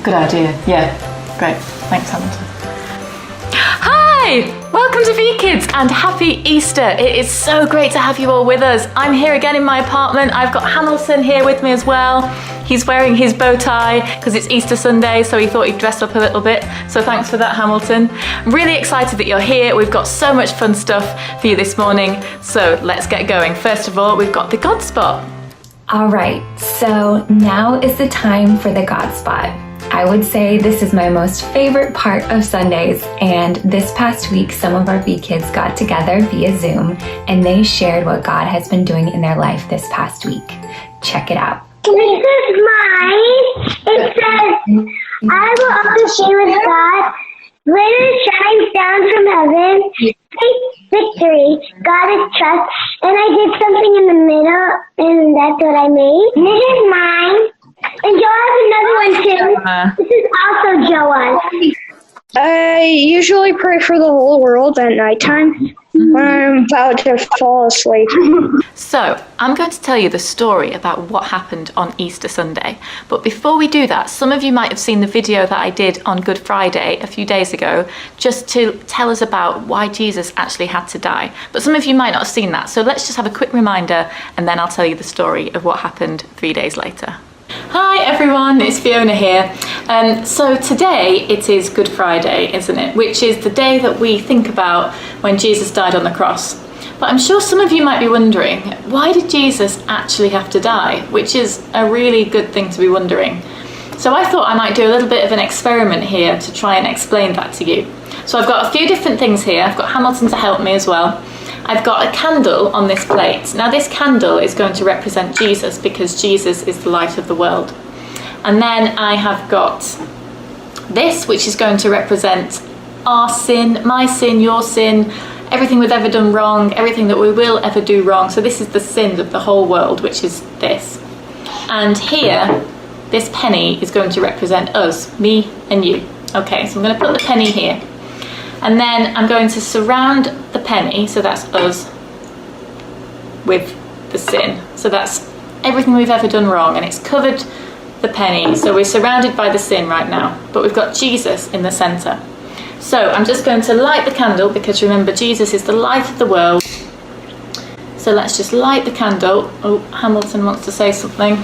Good idea. Yeah, great. Thanks, Hamilton. Hi! Welcome to VKIDS and happy Easter. It is so great to have you all with us. I'm here again in my apartment. I've got Hamilton here with me as well. He's wearing his bow tie because it's Easter Sunday, so he thought he'd dress up a little bit. So thanks for that, Hamilton. I'm really excited that you're here. We've got so much fun stuff for you this morning. So let's get going. First of all, we've got the God Spot. All right, so now is the time for the God Spot. I would say this is my most favorite part of Sundays, and this past week some of our VKids got together via Zoom and they shared what God has been doing in their life this past week. Check it out. This is mine. It says, I will also share with God. Glitter shines down from heaven. Faith, victory. God is trust. And I did something in the middle, and that's what I made. This is mine. And Joe has another one too. This is also Joanne. I usually pray for the whole world at nighttime when I'm about to fall asleep. So, I'm going to tell you the story about what happened on Easter Sunday. But before we do that, some of you might have seen the video that I did on Good Friday a few days ago, just to tell us about why Jesus actually had to die. But some of you might not have seen that, so let's just have a quick reminder and then I'll tell you the story of what happened 3 days later. Hi everyone, it's Fiona here. So today it is Good Friday, isn't it? Which is the day that we think about when Jesus died on the cross. But I'm sure some of you might be wondering, why did Jesus actually have to die? Which is a really good thing to be wondering. So I thought I might do a little bit of an experiment here to try and explain that to you. So I've got a few different things here. I've got Hamilton to help me as well. I've got a candle on this plate. Now this candle is going to represent Jesus because Jesus is the light of the world. And then I have got this, which is going to represent our sin, my sin, your sin, everything we've ever done wrong, everything that we will ever do wrong. So this is the sin of the whole world, which is this. And here, this penny is going to represent us, me and you. Okay, so I'm going to put the penny here. And then I'm going to surround the penny, so that's us, with the sin. So that's everything we've ever done wrong, and it's covered the penny. So we're surrounded by the sin right now, but we've got Jesus in the center. So I'm just going to light the candle, because remember, Jesus is the light of the world. So let's just light the candle. Oh, Hamilton wants to say something.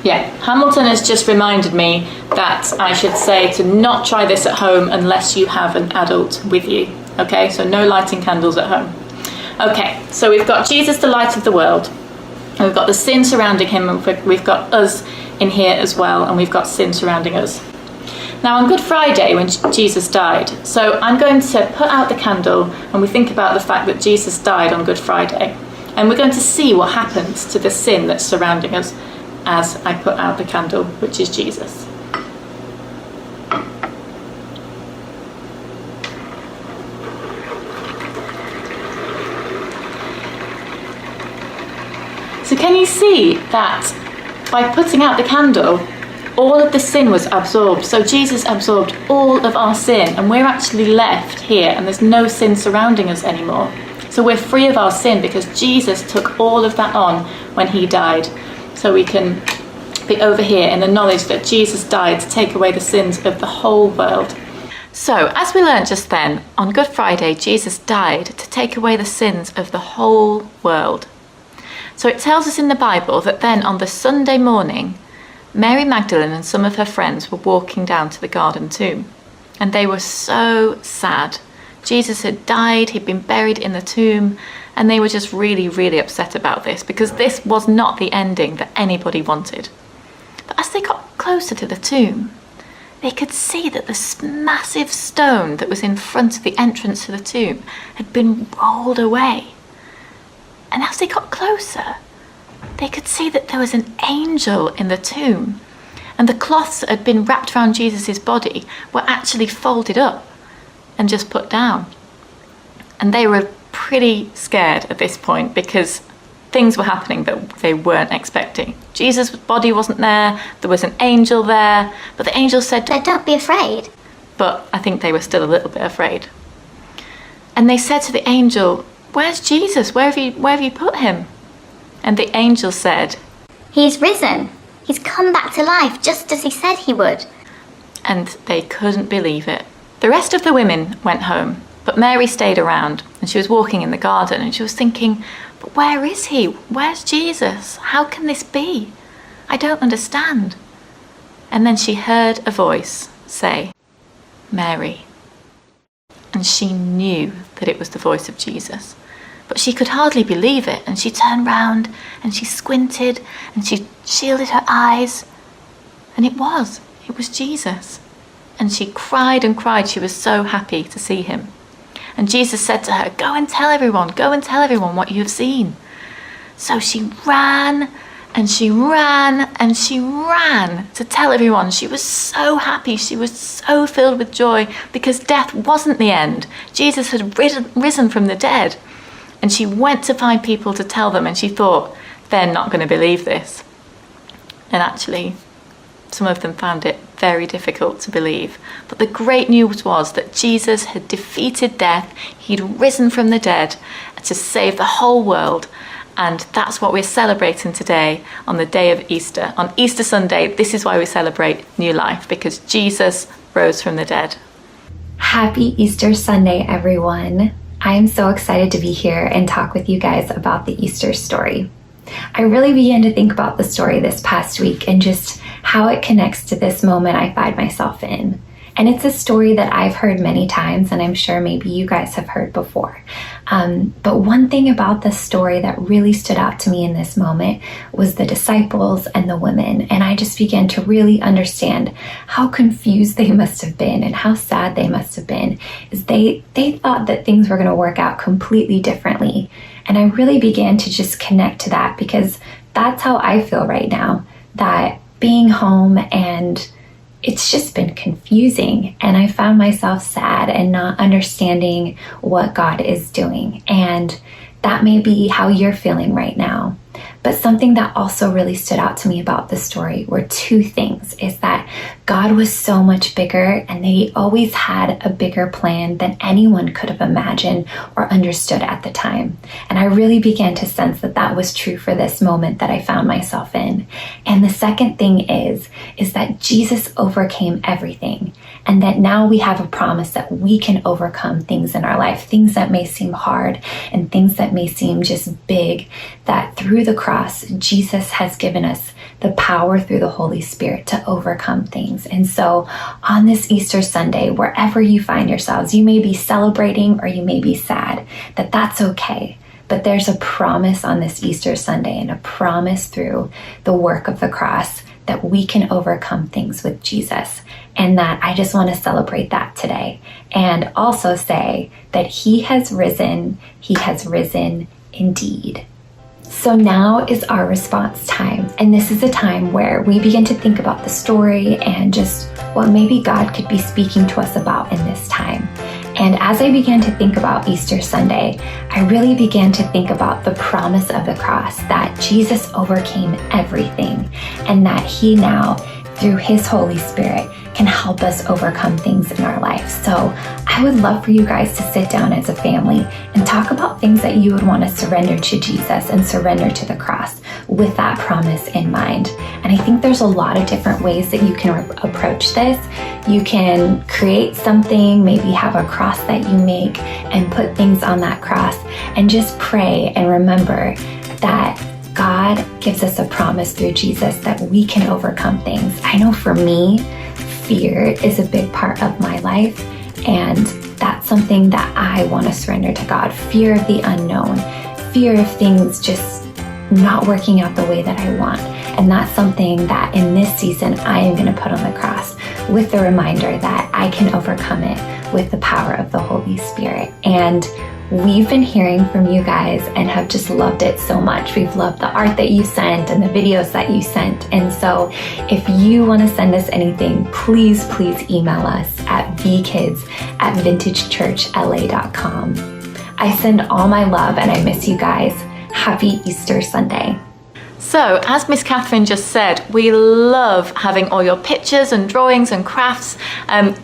Yeah, Hamilton has just reminded me that I should say to not try this at home unless you have an adult with you. Okay, so no lighting candles at home. Okay, so we've got Jesus, the light of the world. And we've got the sin surrounding him, and we've got us in here as well, and we've got sin surrounding us. Now on Good Friday, when Jesus died, so I'm going to put out the candle and we think about the fact that Jesus died on Good Friday. And we're going to see what happens to the sin that's surrounding us as I put out the candle, which is Jesus. So can you see that by putting out the candle, all of the sin was absorbed? So Jesus absorbed all of our sin, and we're actually left here, and there's no sin surrounding us anymore. So we're free of our sin because Jesus took all of that on when he died. So we can be over here in the knowledge that Jesus died to take away the sins of the whole world. So, as we learned just then, on Good Friday, Jesus died to take away the sins of the whole world. So it tells us in the Bible that then on the Sunday morning, Mary Magdalene and some of her friends were walking down to the garden tomb. And they were so sad. Jesus had died, he'd been buried in the tomb, and they were just really, really upset about this because this was not the ending that anybody wanted. But as they got closer to the tomb, they could see that this massive stone that was in front of the entrance to the tomb had been rolled away. And as they got closer, they could see that there was an angel in the tomb, and the cloths that had been wrapped around Jesus' body were actually folded up and just put down. And they were pretty scared at this point because things were happening that they weren't expecting. Jesus' body wasn't there, there was an angel there, but the angel said, Don't be afraid. But I think they were still a little bit afraid. And they said to the angel, "Where's Jesus? Where have you put him?" And the angel said, He's risen. He's come back to life just as he said he would. And they couldn't believe it. The rest of the women went home, but Mary stayed around, and she was walking in the garden, and she was thinking, but where is he? Where's Jesus? How can this be? I don't understand. And then she heard a voice say, Mary. And she knew that it was the voice of Jesus. But she could hardly believe it, and she turned round, and she squinted, and she shielded her eyes. And it was Jesus. And she cried and cried. She was so happy to see him. And Jesus said to her, go and tell everyone what you have seen. So she ran and she ran and she ran to tell everyone. She was so happy. She was so filled with joy because death wasn't the end. Jesus had risen from the dead. And she went to find people to tell them, and she thought, they're not going to believe this. And actually, some of them found it very difficult to believe. But the great news was that Jesus had defeated death. He'd risen from the dead to save the whole world. And that's what we're celebrating today on the day of Easter. On Easter Sunday, this is why we celebrate new life, because Jesus rose from the dead. Happy Easter Sunday, everyone. I am so excited to be here and talk with you guys about the Easter story. I really began to think about the story this past week and just how it connects to this moment I find myself in. And it's a story that I've heard many times, and I'm sure maybe you guys have heard before. But one thing about the story that really stood out to me in this moment was the disciples and the women. And I just began to really understand how confused they must have been and how sad they must have been. Is they thought that things were going to work out completely differently. And I really began to just connect to that, because that's how I feel right now, that being home and it's just been confusing, and I found myself sad and not understanding what God is doing. And that may be how you're feeling right now. But something that also really stood out to me about the story were two things, is that God was so much bigger, and He always had a bigger plan than anyone could have imagined or understood at the time. And I really began to sense that that was true for this moment that I found myself in. And the second thing is that Jesus overcame everything, and that now we have a promise that we can overcome things in our life, things that may seem hard and things that may seem just big, that through the cross, Jesus has given us the power through the Holy Spirit to overcome things. And so on this Easter Sunday, wherever you find yourselves, you may be celebrating or you may be sad, that's okay. But there's a promise on this Easter Sunday, and a promise through the work of the cross that we can overcome things with Jesus. And that I just want to celebrate that today. And also say that He has risen indeed. So now is our response time. And this is a time where we begin to think about the story and just what maybe God could be speaking to us about in this time. And as I began to think about Easter Sunday, I really began to think about the promise of the cross, that Jesus overcame everything, and that He now, through His Holy Spirit, can help us overcome things in our life. So I would love for you guys to sit down as a family and talk about things that you would want to surrender to Jesus and surrender to the cross with that promise in mind. And I think there's a lot of different ways that you can approach this. You can create something, maybe have a cross that you make and put things on that cross, and just pray and remember that God gives us a promise through Jesus that we can overcome things. I know for me, fear is a big part of my life, and that's something that I want to surrender to God. Fear of the unknown, fear of things just not working out the way that I want. And that's something that in this season I am going to put on the cross, with the reminder that I can overcome it with the power of the Holy Spirit. And we've been hearing from you guys and have just loved it so much. We've loved the art that you sent and the videos that you sent. And so if you want to send us anything, please email us at vkidds@vintagechurchla.com. I send all my love and I miss you guys. Happy Easter Sunday. So, as Miss Catherine just said, we love having all your pictures and drawings and crafts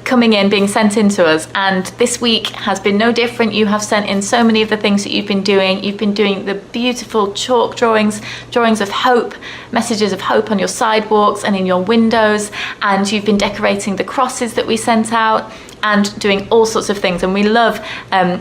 coming in, being sent in to us. And this week has been no different. You have sent in so many of the things that you've been doing. You've been doing the beautiful chalk drawings, drawings of hope, messages of hope on your sidewalks and in your windows. And you've been decorating the crosses that we sent out, and doing all sorts of things, and we love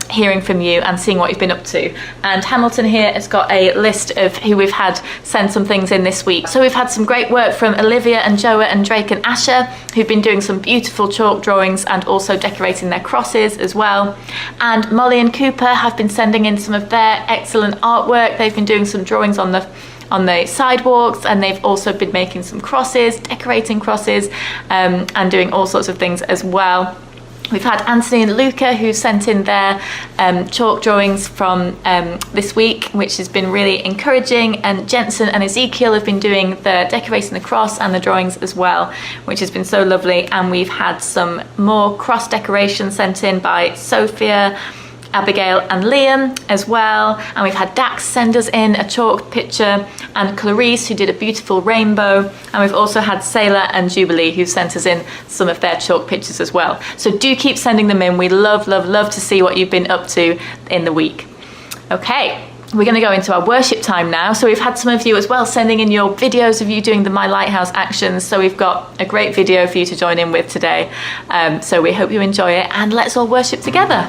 hearing from you and seeing what you've been up to. And Hamilton here has got a list of who we've had send some things in this week. So we've had some great work from Olivia and Joa and Drake and Asher, who've been doing some beautiful chalk drawings and also decorating their crosses as well. And Molly and Cooper have been sending in some of their excellent artwork. They've been doing some drawings on the sidewalks, and they've also been making some crosses, decorating crosses, and doing all sorts of things as well. We've had Anthony and Luca who sent in their chalk drawings from this week, which has been really encouraging, and Jensen and Ezekiel have been doing the decorating the cross and the drawings as well, which has been so lovely. And we've had some more cross decorations sent in by Sophia, Abigail and Liam as well, and we've had Dax send us in a chalk picture, and Clarice who did a beautiful rainbow, and we've also had Sailor and Jubilee who sent us in some of their chalk pictures as well. So do keep sending them in. We love to see what you've been up to in the week. Okay, we're going to go into our worship time now. So we've had some of you as well sending in your videos of you doing the My Lighthouse actions, so we've got a great video for you to join in with today. So we hope you enjoy it, and let's all worship together.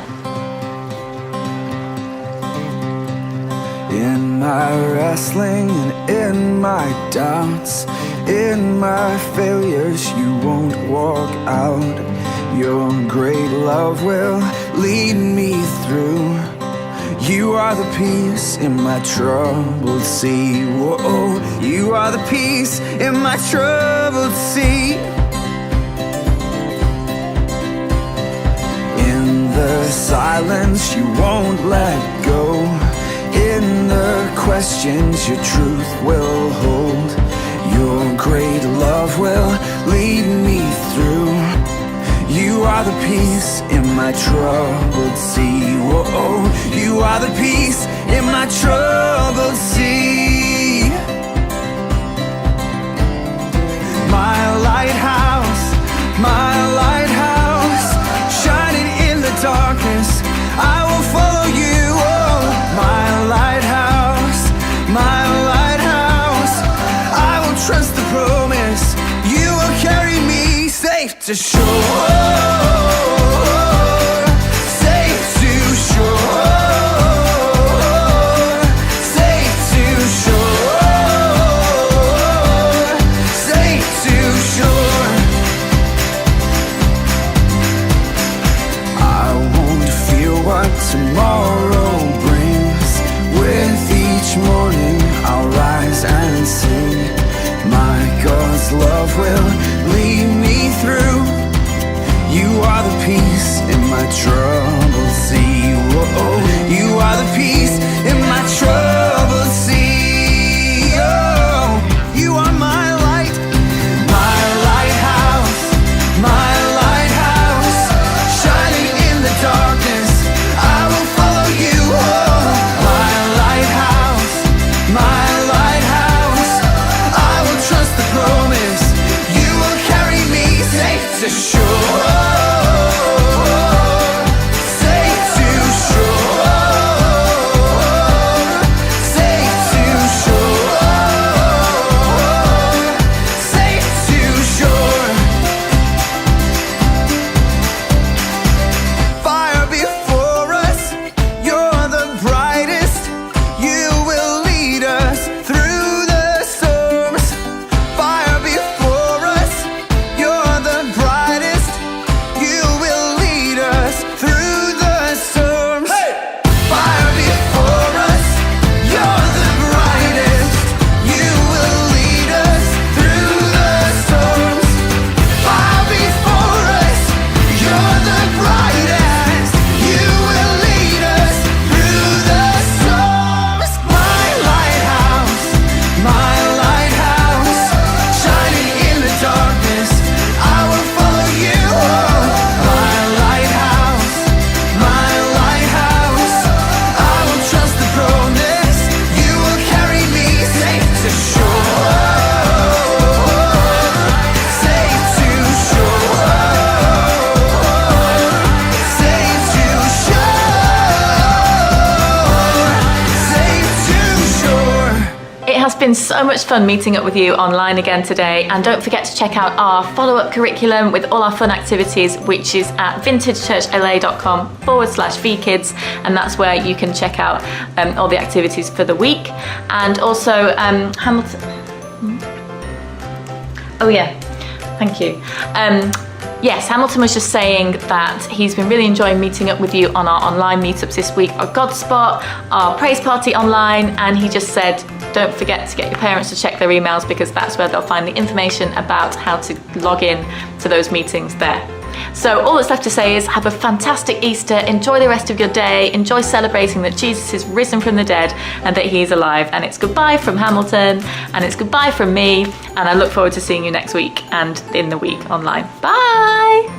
In my wrestling and in my doubts, in my failures, you won't walk out. Your great love will lead me through. You are the peace in my troubled sea. Whoa, you are the peace in my troubled sea. In the silence, you won't let go. In the questions, your truth will hold. Your great love will lead me through. You are the peace in my troubled sea. Whoa, you are the peace in my troubled sea. My lighthouse, shining in the darkness, I will follow you. My lighthouse, I will trust the promise. You will carry me safe to shore, safe to shore, safe to shore, safe to shore. I won't fear what tomorrow brings. With each morning I'll rise and sing. My God's love will lead me through. has been so much fun meeting up with you online again today, and don't forget to check out our follow-up curriculum with all our fun activities, which is at vintagechurchla.com/VKIDS, and that's where you can check out all the activities for the week. And also Hamilton. Oh yeah, thank you. Yes, Hamilton was just saying that he's been really enjoying meeting up with you on our online meetups this week, our God Spot, our Praise Party online, and he just said, don't forget to get your parents to check their emails, because that's where they'll find the information about how to log in to those meetings there. So all that's left to say is have a fantastic Easter, enjoy the rest of your day, enjoy celebrating that Jesus is risen from the dead and that he is alive. And it's goodbye from Hamilton, and it's goodbye from me, and I look forward to seeing you next week and in the week online. Bye!